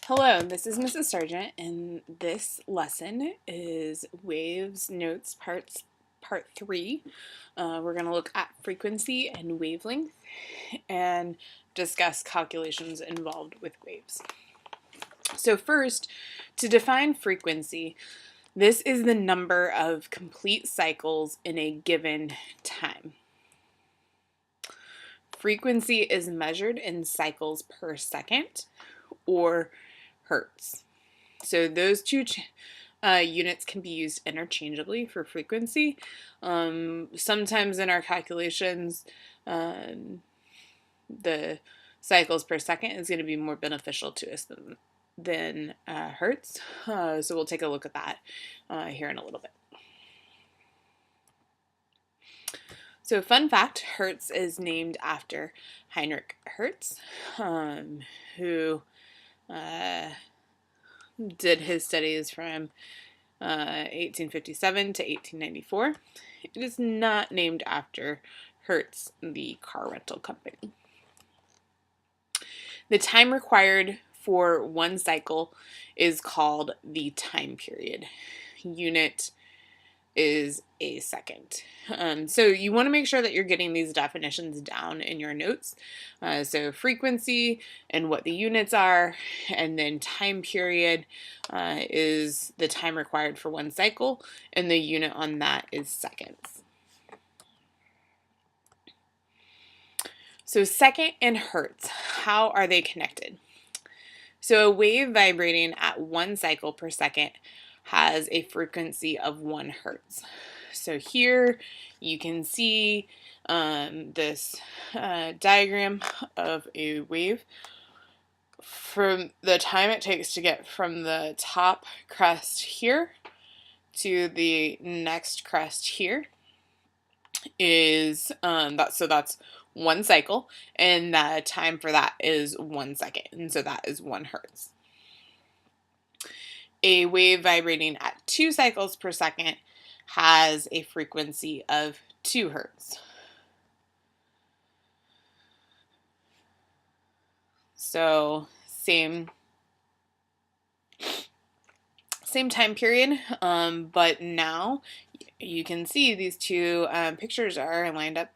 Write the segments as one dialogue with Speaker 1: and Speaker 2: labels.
Speaker 1: Hello, this is Mrs. Sargent, and this lesson is Waves Notes Part 3. We're going to look at frequency and wavelength and discuss calculations involved with waves. So first, to define frequency, this is the number of complete cycles in a given time. Frequency is measured in cycles per second or hertz. So those two units can be used interchangeably for frequency. Sometimes in our calculations, the cycles per second is going to be more beneficial to us than hertz. So we'll take a look at that here in a little bit. So fun fact, Hertz is named after Heinrich Hertz, who did his studies from 1857 to 1894. It is not named after Hertz, the car rental company. The time required for one cycle is called the time period. Unit is a second. So you want to make sure that you're getting these definitions down in your notes. So frequency and what the units are, and then time period is the time required for one cycle, and the unit on that is seconds. So second and hertz, how are they connected? So a wave vibrating at 1 cycle per second has a frequency of 1 hertz. So here you can see this diagram of a wave. From the time it takes to get from the top crest here to the next crest here is that's 1 cycle, and the time for that is 1 second, and so that is 1 hertz. A wave vibrating at 2 cycles per second has a frequency of 2 hertz. So same time period, but now you can see these two pictures are lined up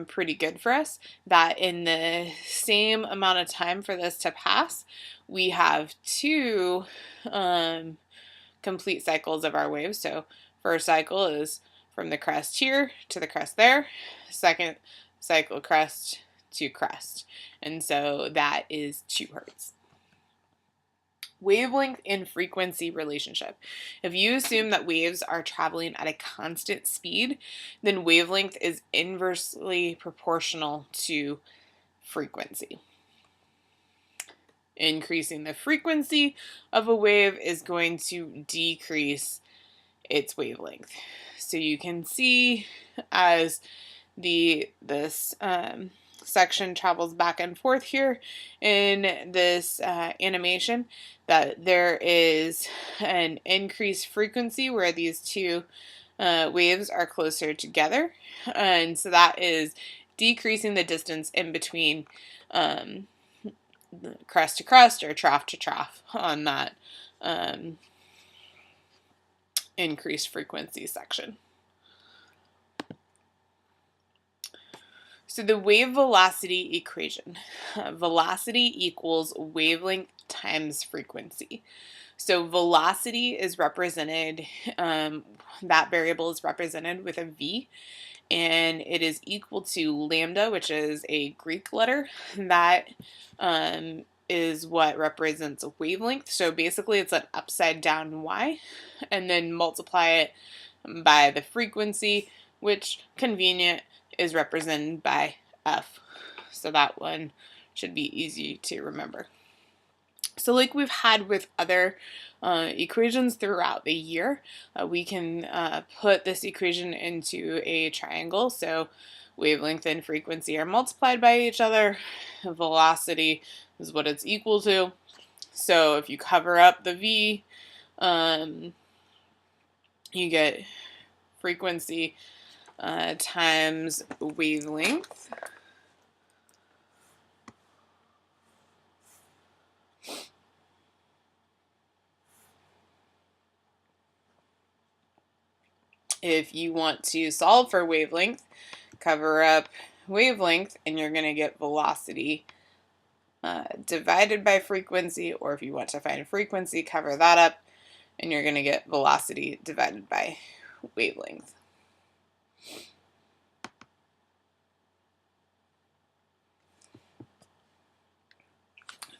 Speaker 1: pretty good for us, that in the same amount of time for this to pass, we have 2 complete cycles of our waves. So first cycle is from the crest here to the crest there, second cycle crest to crest, and so that is 2 hertz. Wavelength and frequency relationship. If you assume that waves are traveling at a constant speed, then wavelength is inversely proportional to frequency. Increasing the frequency of a wave is going to decrease its wavelength. So you can see as this section travels back and forth here in this animation, that there is an increased frequency where these two waves are closer together, and so that is decreasing the distance in between crest to crest or trough to trough on that increased frequency section. So the wave velocity equation, velocity equals wavelength times frequency. So velocity is represented, that variable is represented with a v, and it is equal to lambda, which is a Greek letter. That is what represents a wavelength. So basically it's an upside down y, and then multiply it by the frequency, which, convenient, is represented by f. So that one should be easy to remember. So like we've had with other equations throughout the year, we can put this equation into a triangle. So wavelength and frequency are multiplied by each other. Velocity is what it's equal to. So if you cover up the v, you get frequency times wavelength. If you want to solve for wavelength, cover up wavelength and you're going to get velocity divided by frequency, or if you want to find frequency, cover that up and you're going to get velocity divided by wavelength.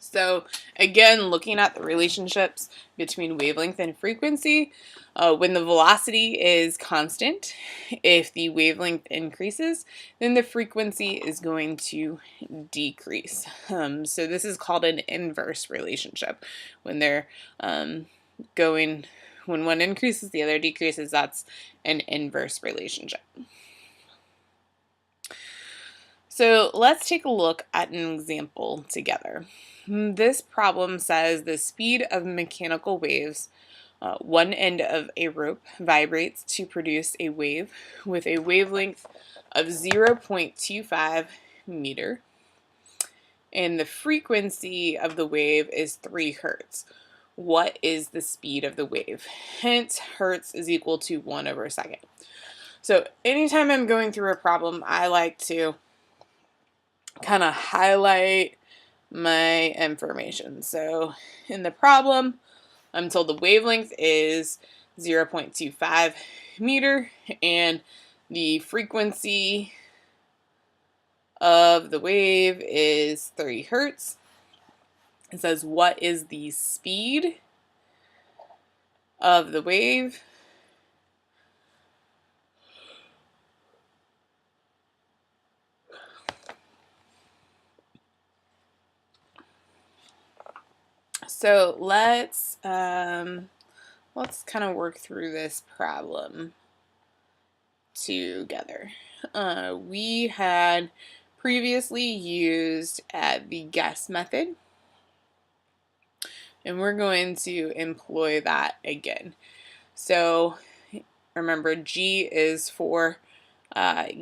Speaker 1: So again, looking at the relationships between wavelength and frequency, when the velocity is constant, if the wavelength increases, then the frequency is going to decrease. So this is called an inverse relationship. When they're when one increases, the other decreases, that's an inverse relationship. So let's take a look at an example together. This problem says the speed of mechanical waves, one end of a rope vibrates to produce a wave with a wavelength of 0.25 meter, and the frequency of the wave is 3 hertz. What is the speed of the wave? Hence, hertz is equal to 1 over a second. So anytime I'm going through a problem, I like to kind of highlight my information. So in the problem, I'm told the wavelength is 0.25 meter and the frequency of the wave is 3 hertz. It says, what is the speed of the wave? So let's kind of work through this problem together. We had previously used the guess method, and we're going to employ that again. So remember, G is for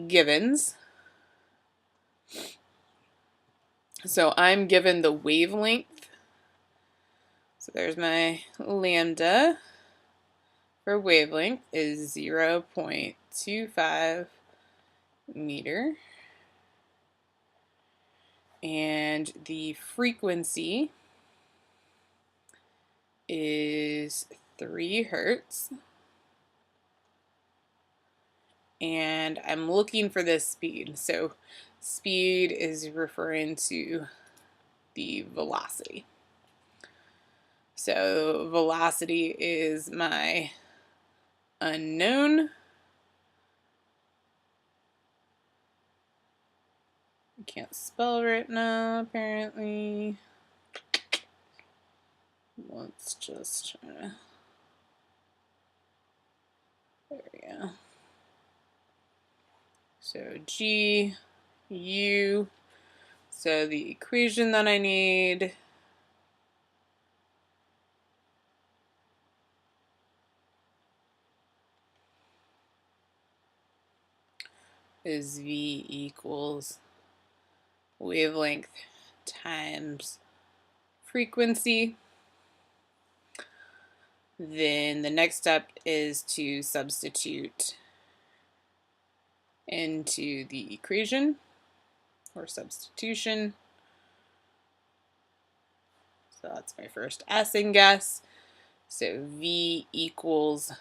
Speaker 1: givens. So I'm given the wavelength. So there's my lambda for wavelength is 0.25 meter. And the frequency is 3 hertz. And I'm looking for this speed. So speed is referring to the velocity. So velocity is my unknown. I can't spell right now, apparently. Let's just try to... There we go. So G, U. So the equation that I need is V equals wavelength times frequency. Then the next step is to substitute into the equation, or substitution. So that's my first Sing guess. So V equals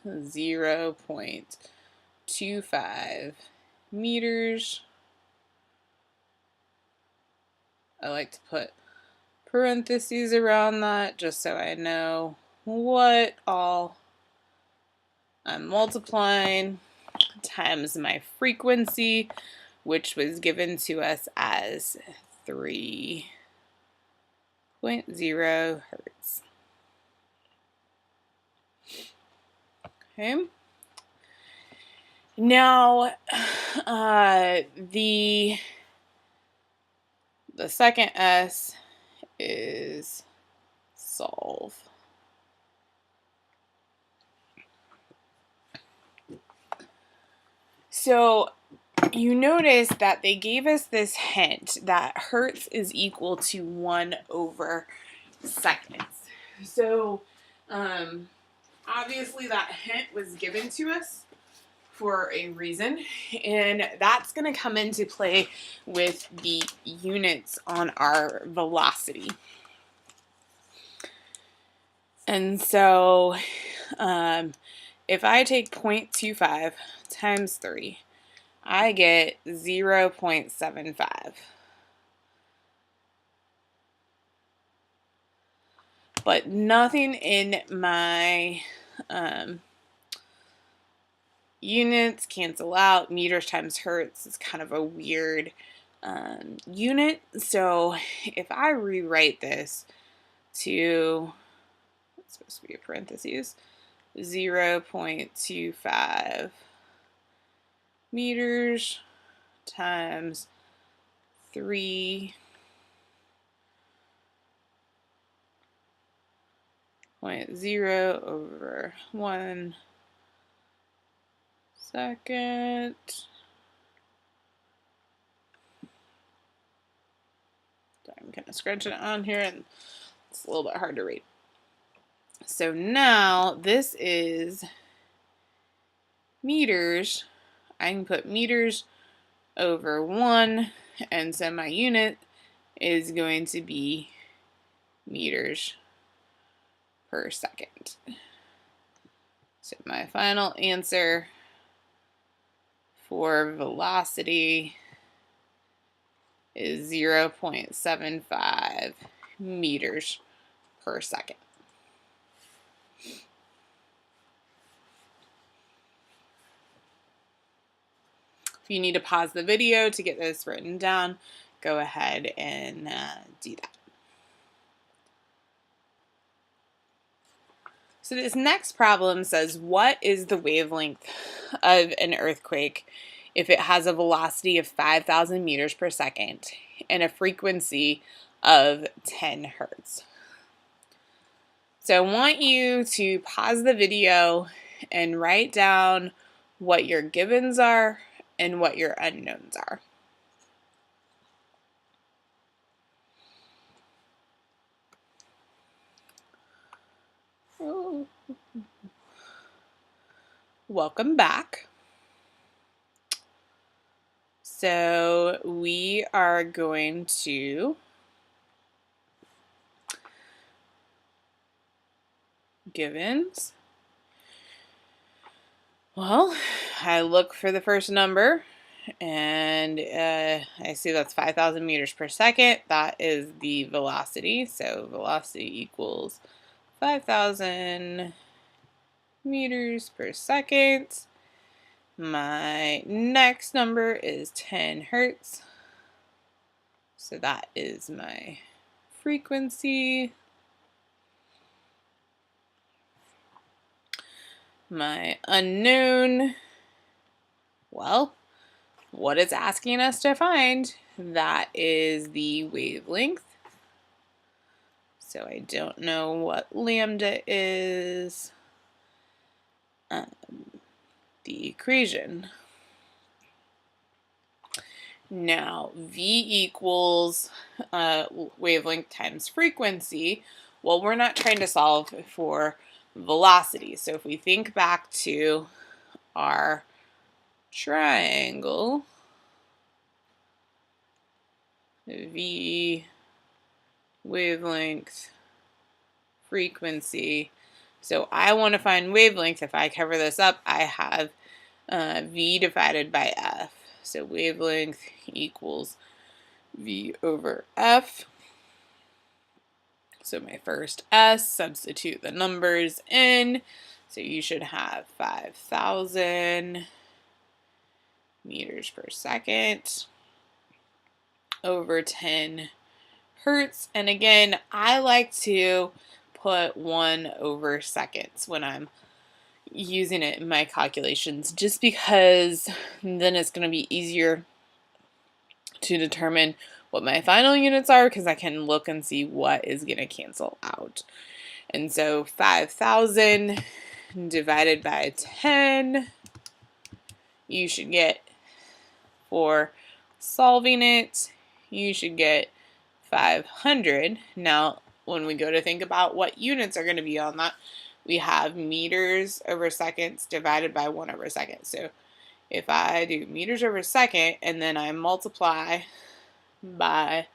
Speaker 1: 0.25 meters. I like to put parentheses around that just so I know what all I'm multiplying, times my frequency, which was given to us as 3.0 hertz. Okay. Now, the second S is solve. So you notice that they gave us this hint that hertz is equal to 1 over seconds. So obviously that hint was given to us for a reason, and that's going to come into play with the units on our velocity. And so if I take 0.25 times 3, I get 0.75. But nothing in my units cancel out. Meters times hertz is kind of a weird unit. So if I rewrite this to, it's supposed to be a parentheses, 0.25 meters times 3.0 over 1 second. So I'm kind of scrunching it on here, and it's a little bit hard to read. So now this is meters. I can put meters over 1, and so my unit is going to be meters per second. So my final answer for velocity is 0.75 meters per second. If you need to pause the video to get this written down, go ahead and do that. So this next problem says, what is the wavelength of an earthquake if it has a velocity of 5,000 meters per second and a frequency of 10 hertz? So I want you to pause the video and write down what your givens are and what your unknowns are. Oh. Welcome back. So we are going to givens. Well, I look for the first number, and I see that's 5,000 meters per second. That is the velocity. So velocity equals 5,000 meters per second. My next number is 10 hertz. So that is my frequency. My unknown, well, what it's asking us to find, that is the wavelength. So I don't know what lambda is. The equation. Now, V equals wavelength times frequency. Well, we're not trying to solve for velocity. So if we think back to our triangle, V, wavelength, frequency. So I want to find wavelength. If I cover this up, I have V divided by F. So wavelength equals V over F. So my first S, substitute the numbers in. So you should have 5,000 meters per second over 10 hertz. And again, I like to put 1 over seconds when I'm using it in my calculations, just because then it's going to be easier to determine what my final units are, because I can look and see what is going to cancel out. And so 5,000 divided by 10, you should get, for solving it, you should get 500. Now, when we go to think about what units are going to be on that, we have meters over seconds divided by 1 over second. So if I do meters over second and then I multiply by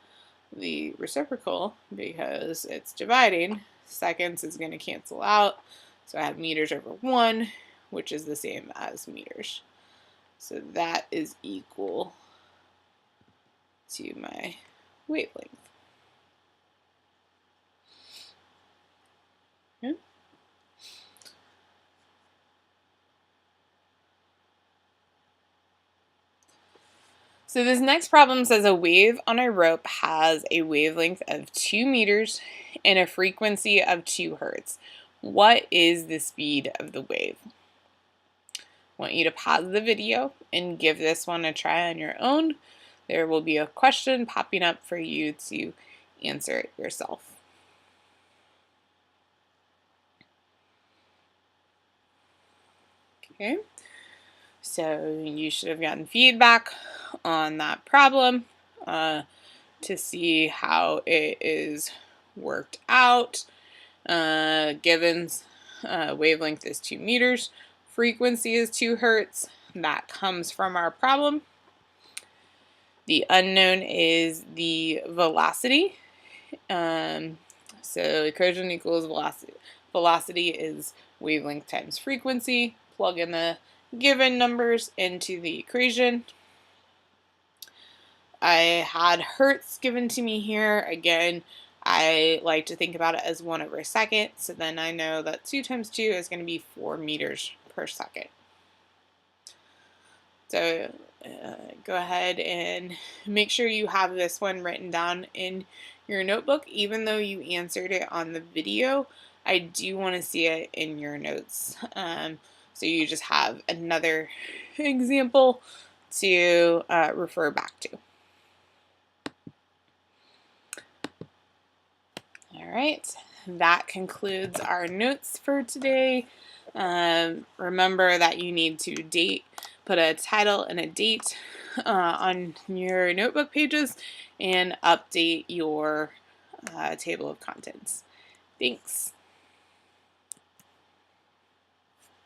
Speaker 1: the reciprocal, because it's dividing, seconds is going to cancel out. So I have meters over 1, which is the same as meters. So that is equal to my wavelength. Okay. So this next problem says a wave on a rope has a wavelength of 2 meters and a frequency of 2 hertz. What is the speed of the wave? I want you to pause the video and give this one a try on your own. There will be a question popping up for you to answer it yourself. Okay, so you should have gotten feedback on that problem to see how it is worked out. Given wavelength is 2 meters, frequency is 2 hertz. That comes from our problem. The unknown is the velocity. So equation equals velocity. Velocity is wavelength times frequency. Plug in the given numbers into the equation. I had hertz given to me here. Again, I like to think about it as 1 over second. So then I know that 2 times 2 is going to be 4 meters per second. So go ahead and make sure you have this one written down in your notebook. Even though you answered it on the video, I do want to see it in your notes. So you just have another example to refer back to. All right, that concludes our notes for today. Remember that you need to put a title and a date on your notebook pages and update your table of contents. Thanks.